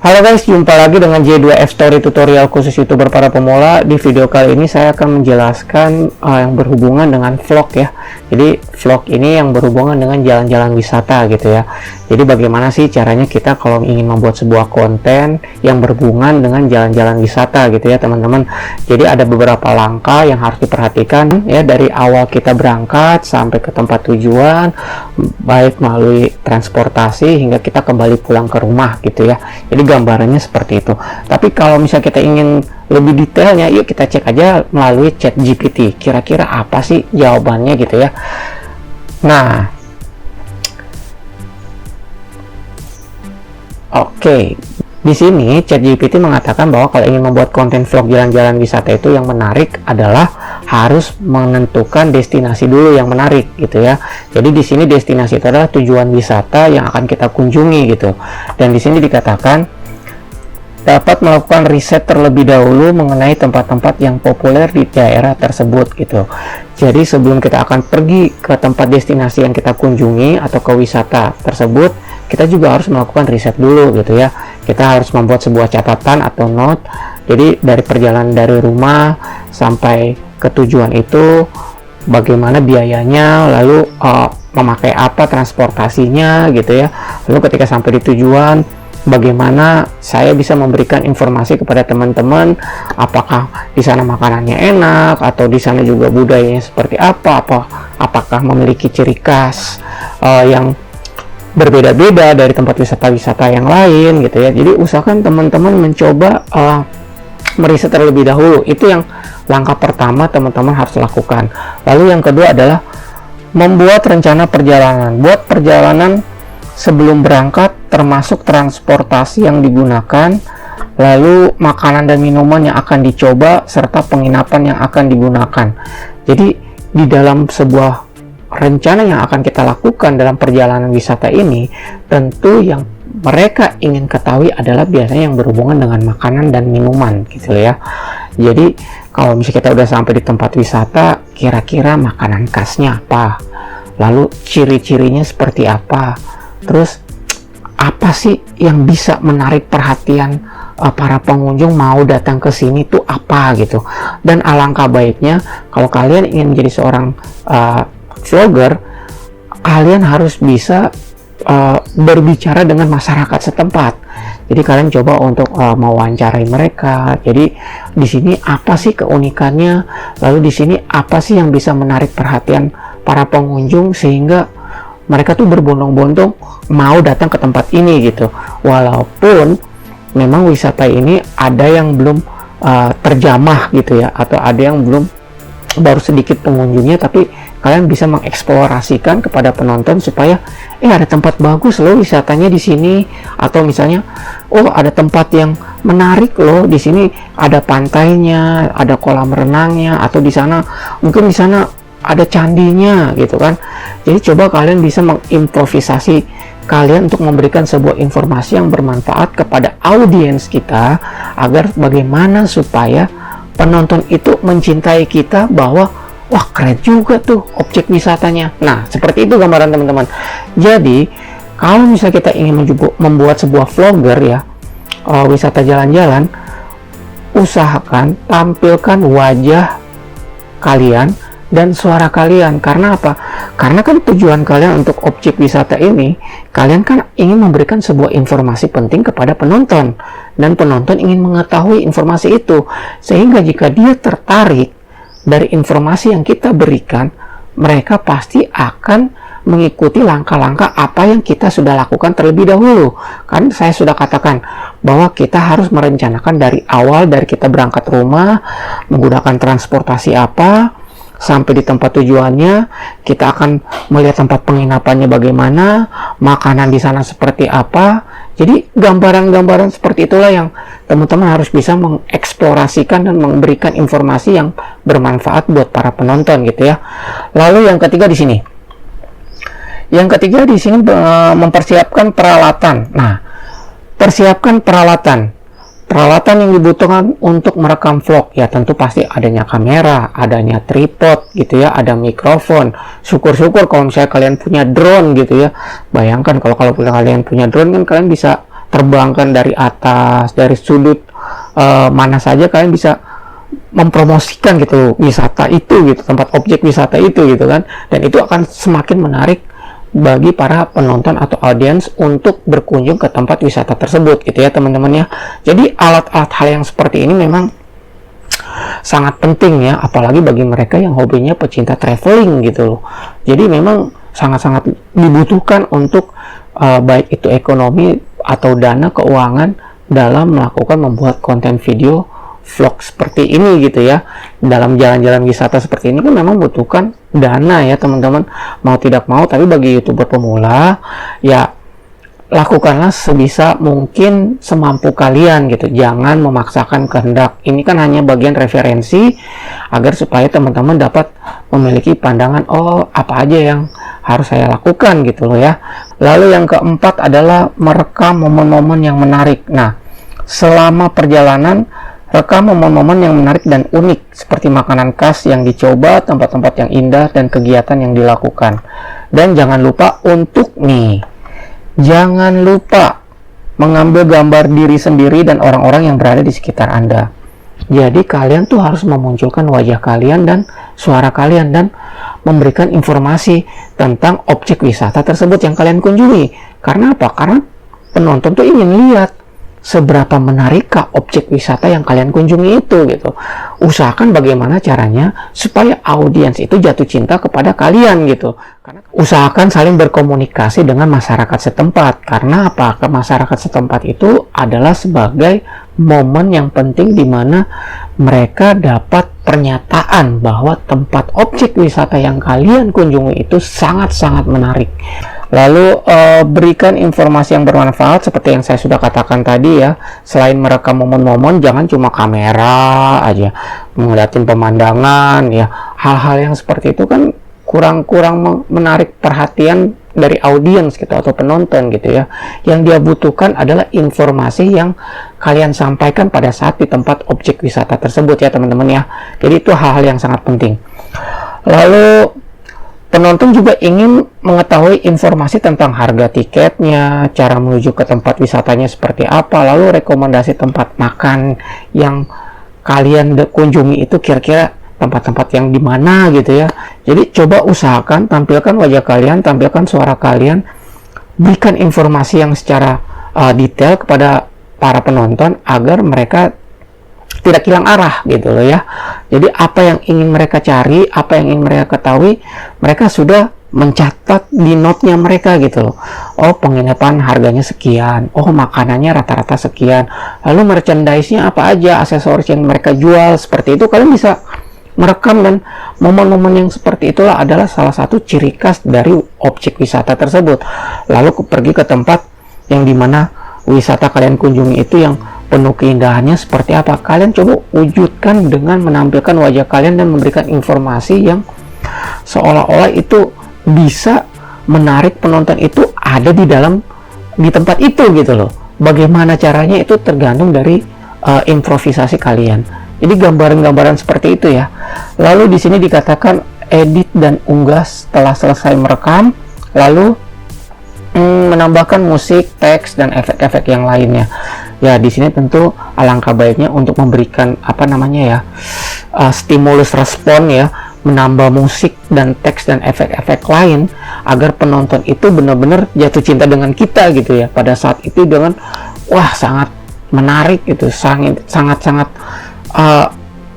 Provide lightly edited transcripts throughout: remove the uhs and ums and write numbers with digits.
Halo guys, jumpa lagi dengan J2F Story tutorial khusus YouTuber para pemula. Di video kali ini saya akan menjelaskan yang berhubungan dengan vlog ya. Jadi vlog ini yang berhubungan dengan jalan-jalan wisata gitu ya. Jadi bagaimana sih caranya kita kalau ingin membuat sebuah konten yang berhubungan dengan jalan-jalan wisata gitu ya teman-teman. Jadi ada beberapa langkah yang harus diperhatikan ya dari awal kita berangkat sampai ke tempat tujuan, baik melalui transportasi hingga kita kembali pulang ke rumah gitu ya. Jadi gambarannya seperti itu. Tapi kalau misalnya kita ingin lebih detailnya, yuk kita cek aja melalui ChatGPT. Kira-kira apa sih jawabannya gitu ya. Nah, oke. Di sini ChatGPT mengatakan bahwa kalau ingin membuat konten vlog jalan-jalan wisata itu yang menarik adalah harus menentukan destinasi dulu yang menarik gitu ya. Jadi di sini destinasi itu adalah tujuan wisata yang akan kita kunjungi gitu. Dan di sini dikatakan dapat melakukan riset terlebih dahulu mengenai tempat-tempat yang populer di daerah tersebut gitu. Jadi sebelum kita akan pergi ke tempat destinasi yang kita kunjungi atau ke wisata tersebut, kita juga harus melakukan riset dulu gitu ya. Kita harus membuat sebuah catatan atau note. Jadi dari perjalanan dari rumah sampai ke tujuan itu bagaimana biayanya, lalu memakai apa transportasinya gitu ya. Lalu ketika sampai di tujuan, bagaimana saya bisa memberikan informasi kepada teman-teman, apakah di sana makanannya enak atau di sana juga budayanya seperti apa, apakah memiliki ciri khas yang berbeda-beda dari tempat wisata-wisata yang lain gitu ya. Jadi usahakan teman-teman mencoba meriset terlebih dahulu. Itu yang langkah pertama teman-teman harus lakukan. Lalu yang kedua adalah membuat rencana perjalanan. Buat perjalanan sebelum berangkat, termasuk transportasi yang digunakan, lalu makanan dan minuman yang akan dicoba, serta penginapan yang akan digunakan. Jadi di dalam sebuah rencana yang akan kita lakukan dalam perjalanan wisata ini, tentu yang mereka ingin ketahui adalah biasanya yang berhubungan dengan makanan dan minuman gitu ya. Jadi kalau misalnya kita udah sampai di tempat wisata, kira-kira makanan khasnya apa, lalu ciri-cirinya seperti apa, terus apa sih yang bisa menarik perhatian para pengunjung mau datang ke sini tuh apa gitu. Dan alangkah baiknya kalau kalian ingin menjadi seorang vlogger, kalian harus bisa berbicara dengan masyarakat setempat. Jadi kalian coba untuk mewawancarai mereka. Jadi di sini apa sih keunikannya, lalu di sini apa sih yang bisa menarik perhatian para pengunjung sehingga mereka tuh berbondong-bondong mau datang ke tempat ini gitu. Walaupun memang wisata ini ada yang belum terjamah gitu ya, atau ada yang belum, baru sedikit pengunjungnya, tapi kalian bisa mengeksplorasikan kepada penonton supaya ada tempat bagus loh wisatanya di sini, atau misalnya ada tempat yang menarik loh di sini, ada pantainya, ada kolam renangnya, atau di sana mungkin di sana ada candinya gitu kan. Jadi coba kalian bisa mengimprovisasi kalian untuk memberikan sebuah informasi yang bermanfaat kepada audiens kita, agar bagaimana supaya penonton itu mencintai kita bahwa wah keren juga tuh objek wisatanya. Nah seperti itu gambaran teman-teman. Jadi kalau misalnya kita ingin membuat sebuah vlogger ya, wisata jalan-jalan, usahakan tampilkan wajah kalian dan suara kalian. Karena apa? Karena kan tujuan kalian untuk objek wisata ini, kalian kan ingin memberikan sebuah informasi penting kepada penonton, dan penonton ingin mengetahui informasi itu, sehingga jika dia tertarik dari informasi yang kita berikan, mereka pasti akan mengikuti langkah-langkah apa yang kita sudah lakukan terlebih dahulu. Kan saya sudah katakan bahwa kita harus merencanakan dari awal, dari kita berangkat rumah, menggunakan transportasi apa, sampai di tempat tujuannya, kita akan melihat tempat penginapannya bagaimana, makanan di sana seperti apa. Jadi gambaran-gambaran seperti itulah yang teman-teman harus bisa mengeksplorasikan dan memberikan informasi yang bermanfaat buat para penonton gitu ya. Lalu yang ketiga di sini. Yang ketiga di sini mempersiapkan peralatan. Nah, persiapkan peralatan. Peralatan yang dibutuhkan untuk merekam vlog ya tentu pasti adanya kamera, adanya tripod gitu ya, ada mikrofon. Syukur-syukur kalau misalnya kalian punya drone gitu ya. Bayangkan kalau kalian punya drone kan kalian bisa terbangkan dari atas, dari sudut mana saja kalian bisa mempromosikan gitu wisata itu gitu, tempat objek wisata itu gitu kan, dan itu akan semakin menarik bagi para penonton atau audiens untuk berkunjung ke tempat wisata tersebut gitu ya teman-teman ya. Jadi alat-alat hal yang seperti ini memang sangat penting ya, apalagi bagi mereka yang hobinya pecinta traveling gitu loh. Jadi memang sangat-sangat dibutuhkan untuk baik itu ekonomi atau dana keuangan dalam membuat konten video vlog seperti ini gitu ya. Dalam jalan-jalan wisata seperti ini kan memang membutuhkan dana ya teman-teman, mau tidak mau. Tapi bagi YouTuber pemula ya lakukanlah sebisa mungkin semampu kalian gitu, jangan memaksakan kehendak. Ini kan hanya bagian referensi agar supaya teman-teman dapat memiliki pandangan, oh apa aja yang harus saya lakukan gitu loh ya. Lalu yang keempat adalah merekam momen-momen yang menarik. Nah, selama perjalanan rekam momen-momen yang menarik dan unik seperti makanan khas yang dicoba, tempat-tempat yang indah, dan kegiatan yang dilakukan. Dan jangan lupa jangan lupa mengambil gambar diri sendiri dan orang-orang yang berada di sekitar Anda. Jadi kalian tuh harus memunculkan wajah kalian dan suara kalian dan memberikan informasi tentang objek wisata tersebut yang kalian kunjungi. Karena apa? Karena penonton tuh ingin lihat seberapa menarikkah objek wisata yang kalian kunjungi itu gitu. Usahakan bagaimana caranya supaya audiens itu jatuh cinta kepada kalian gitu. Karena usahakan saling berkomunikasi dengan masyarakat setempat. Karena apa? Ke masyarakat setempat itu adalah sebagai momen yang penting di mana mereka dapat pernyataan bahwa tempat objek wisata yang kalian kunjungi itu sangat-sangat menarik. Lalu berikan informasi yang bermanfaat seperti yang saya sudah katakan tadi ya. Selain merekam momen-momen, jangan cuma kamera aja ngeliatin pemandangan ya. Hal-hal yang seperti itu kan kurang menarik perhatian dari audiens gitu atau penonton gitu ya. Yang dia butuhkan adalah informasi yang kalian sampaikan pada saat di tempat objek wisata tersebut ya teman-teman ya. Jadi itu hal-hal yang sangat penting. Lalu penonton juga ingin mengetahui informasi tentang harga tiketnya, cara menuju ke tempat wisatanya seperti apa, lalu rekomendasi tempat makan yang kalian kunjungi itu kira-kira tempat-tempat yang di mana gitu ya. Jadi coba usahakan tampilkan wajah kalian, tampilkan suara kalian, berikan informasi yang secara detail kepada para penonton agar mereka tidak hilang arah gitu loh ya. Jadi apa yang ingin mereka cari, apa yang ingin mereka ketahui, mereka sudah mencatat di note-nya mereka gitu loh. Oh, penginapan harganya sekian, oh makanannya rata-rata sekian, lalu merchandise-nya apa aja, aksesoris yang mereka jual, seperti itu. Kalian bisa merekam, dan momen-momen yang seperti itulah adalah salah satu ciri khas dari objek wisata tersebut. Lalu pergi ke tempat yang dimana wisata kalian kunjungi itu yang penuh keindahannya seperti apa, kalian coba wujudkan dengan menampilkan wajah kalian dan memberikan informasi yang seolah-olah itu bisa menarik penonton itu ada di tempat itu gitu loh. Bagaimana caranya itu tergantung dari improvisasi kalian. Jadi gambaran-gambaran seperti itu ya. Lalu di sini dikatakan edit dan unggah setelah selesai merekam, lalu menambahkan musik, teks, dan efek-efek yang lainnya. Ya, di sini tentu alangkah baiknya untuk memberikan stimulus respon ya, menambah musik dan teks dan efek-efek lain agar penonton itu benar-benar jatuh cinta dengan kita gitu ya. Pada saat itu dengan wah sangat menarik gitu, sangat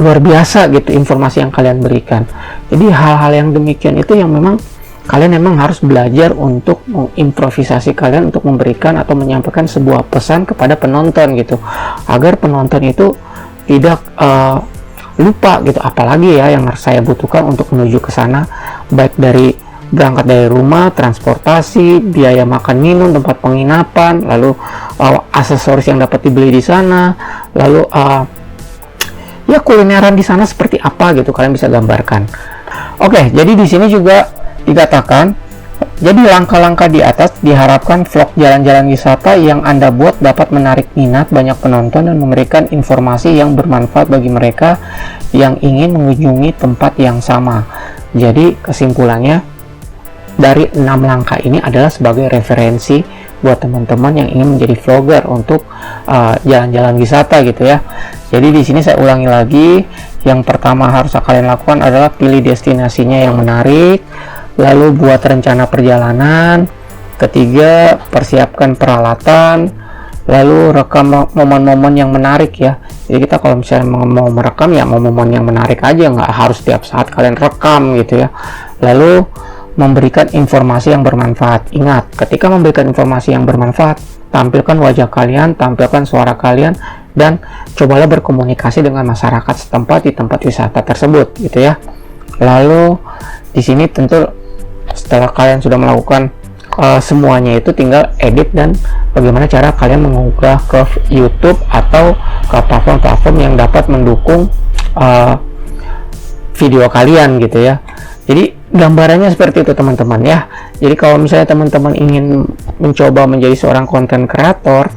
luar biasa gitu informasi yang kalian berikan. Jadi hal-hal yang demikian itu yang memang kalian memang harus belajar untuk mengimprovisasi kalian untuk memberikan atau menyampaikan sebuah pesan kepada penonton gitu, agar penonton itu tidak lupa gitu. Apalagi ya yang saya butuhkan untuk menuju ke sana, baik dari berangkat dari rumah, transportasi, biaya makan minum, tempat penginapan, lalu aksesoris yang dapat dibeli di sana, lalu ya kulineran di sana seperti apa gitu, kalian bisa gambarkan. Oke, jadi di sini juga dikatakan, jadi langkah-langkah di atas diharapkan vlog jalan-jalan wisata yang Anda buat dapat menarik minat banyak penonton dan memberikan informasi yang bermanfaat bagi mereka yang ingin mengunjungi tempat yang sama. Jadi kesimpulannya dari 6 langkah ini adalah sebagai referensi buat teman-teman yang ingin menjadi vlogger untuk jalan-jalan wisata gitu ya. Jadi di sini saya ulangi lagi, yang pertama harus kalian lakukan adalah pilih destinasinya yang menarik, lalu buat rencana perjalanan, ketiga persiapkan peralatan, lalu rekam momen-momen yang menarik ya. Jadi kita kalau misalnya mau merekam ya momen yang menarik aja, nggak harus tiap saat kalian rekam gitu ya. Lalu memberikan informasi yang bermanfaat. Ingat, ketika memberikan informasi yang bermanfaat, tampilkan wajah kalian, tampilkan suara kalian, dan cobalah berkomunikasi dengan masyarakat setempat di tempat wisata tersebut gitu ya. Lalu di sini tentu setelah kalian sudah melakukan semuanya, itu tinggal edit dan bagaimana cara kalian mengunggah ke YouTube atau ke platform-platform yang dapat mendukung video kalian gitu ya. Jadi gambarannya seperti itu teman-teman ya. Jadi kalau misalnya teman-teman ingin mencoba menjadi seorang konten kreator,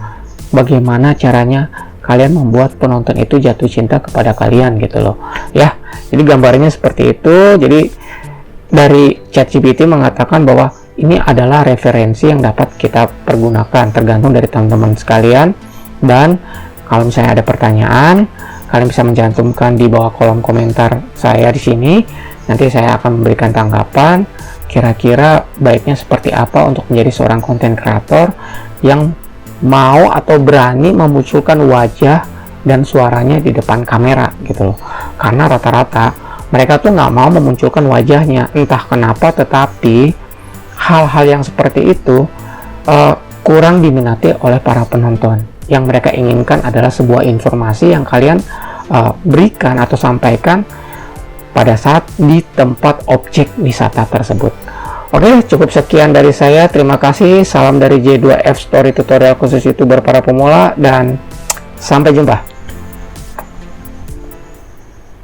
bagaimana caranya kalian membuat penonton itu jatuh cinta kepada kalian gitu loh ya. Jadi gambarnya seperti itu. Jadi dari ChatGPT mengatakan bahwa ini adalah referensi yang dapat kita pergunakan, tergantung dari teman-teman sekalian. Dan kalau misalnya ada pertanyaan, kalian bisa mencantumkan di bawah kolom komentar saya di sini. Nanti saya akan memberikan tanggapan kira-kira baiknya seperti apa untuk menjadi seorang konten kreator yang mau atau berani memunculkan wajah dan suaranya di depan kamera gitu loh. Karena rata-rata mereka tuh nggak mau memunculkan wajahnya, entah kenapa, tetapi hal-hal yang seperti itu kurang diminati oleh para penonton. Yang mereka inginkan adalah sebuah informasi yang kalian berikan atau sampaikan pada saat di tempat objek wisata tersebut. Oke, cukup sekian dari saya. Terima kasih. Salam dari J2F Story Tutorial khusus YouTuber para pemula, dan sampai jumpa.